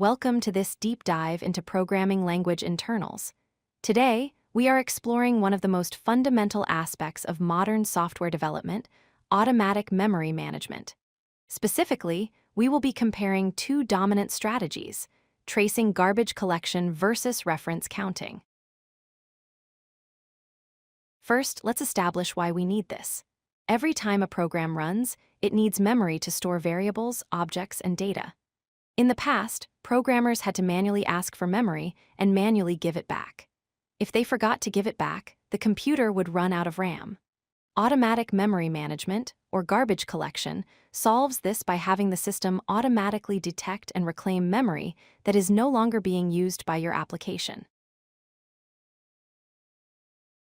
Welcome to this deep dive into programming language internals. Today, we are exploring one of the most fundamental aspects of modern software development, automatic memory management. Specifically, we will be comparing two dominant strategies, tracing garbage collection versus reference counting. First, let's establish why we need this. Every time a program runs, it needs memory to store variables, objects, and data. In the past, programmers had to manually ask for memory and manually give it back. If they forgot to give it back, the computer would run out of RAM. Automatic memory management, or garbage collection, solves this by having the system automatically detect and reclaim memory that is no longer being used by your application.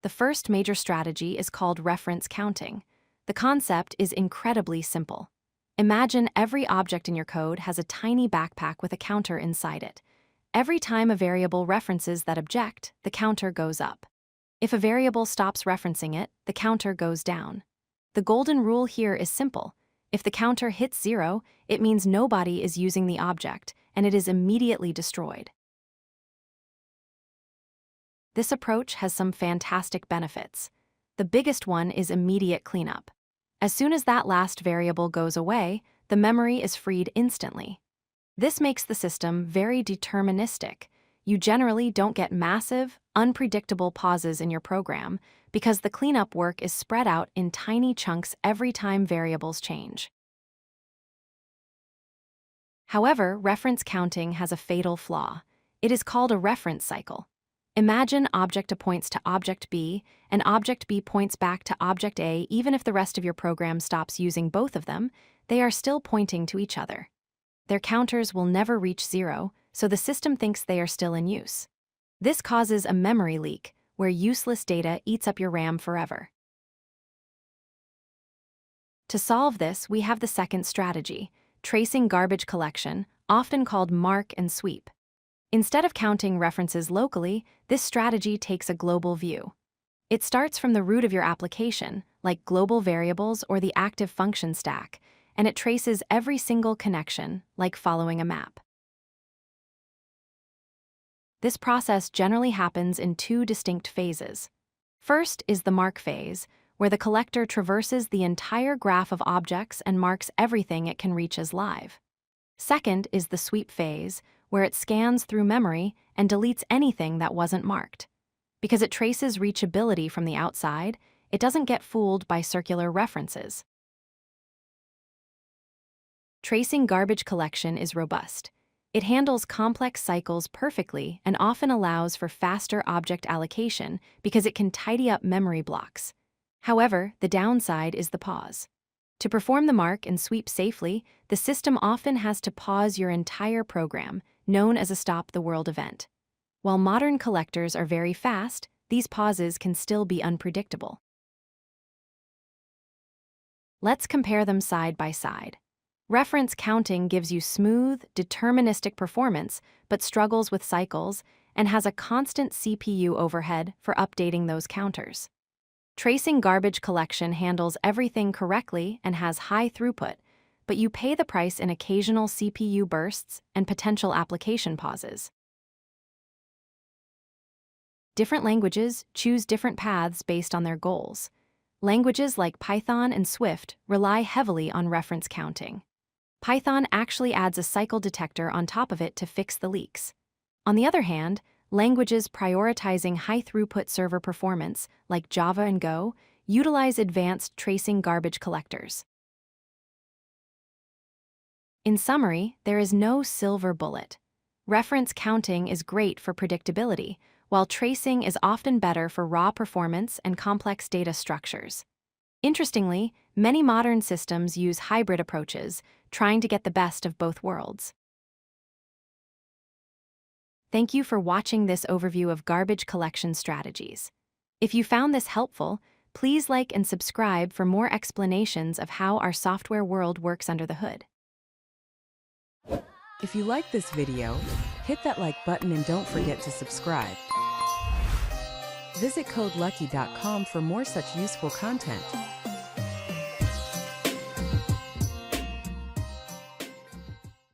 The first major strategy is called reference counting. The concept is incredibly simple. Imagine every object in your code has a tiny backpack with a counter inside it. Every time a variable references that object, the counter goes up. If a variable stops referencing it, the counter goes down. The golden rule here is simple. If the counter hits 0, it means nobody is using the object, and it is immediately destroyed. This approach has some fantastic benefits. The biggest one is immediate cleanup. As soon as that last variable goes away, the memory is freed instantly. This makes the system very deterministic. You generally don't get massive, unpredictable pauses in your program because the cleanup work is spread out in tiny chunks every time variables change. However, reference counting has a fatal flaw. It is called a reference cycle. Imagine object A points to object B, and object B points back to object A. Even if the rest of your program stops using both of them, they are still pointing to each other. Their counters will never reach 0, so the system thinks they are still in use. This causes a memory leak, where useless data eats up your RAM forever. To solve this, we have the second strategy, tracing garbage collection, often called mark and sweep. Instead of counting references locally, this strategy takes a global view. It starts from the root of your application, like global variables or the active function stack, and it traces every single connection, like following a map. This process generally happens in two distinct phases. First is the mark phase, where the collector traverses the entire graph of objects and marks everything it can reach as live. Second is the sweep phase, where it scans through memory and deletes anything that wasn't marked. Because it traces reachability from the outside, it doesn't get fooled by circular references. Tracing garbage collection is robust. It handles complex cycles perfectly and often allows for faster object allocation because it can tidy up memory blocks. However, the downside is the pause. To perform the mark and sweep safely, the system often has to pause your entire program, known as a stop-the-world event. While modern collectors are very fast, these pauses can still be unpredictable. Let's compare them side by side. Reference counting gives you smooth, deterministic performance, but struggles with cycles and has a constant CPU overhead for updating those counters. Tracing garbage collection handles everything correctly and has high throughput, but you pay the price in occasional CPU bursts and potential application pauses. Different languages choose different paths based on their goals. Languages like Python and Swift rely heavily on reference counting. Python actually adds a cycle detector on top of it to fix the leaks. On the other hand, languages prioritizing high-throughput server performance, like Java and Go, utilize advanced tracing garbage collectors. In summary, there is no silver bullet. Reference counting is great for predictability, while tracing is often better for raw performance and complex data structures. Interestingly, many modern systems use hybrid approaches, trying to get the best of both worlds. Thank you for watching this overview of garbage collection strategies. If you found this helpful, please like and subscribe for more explanations of how our software world works under the hood. If you like this video, hit that like button and don't forget to subscribe. Visit codelucky.com for more such useful content.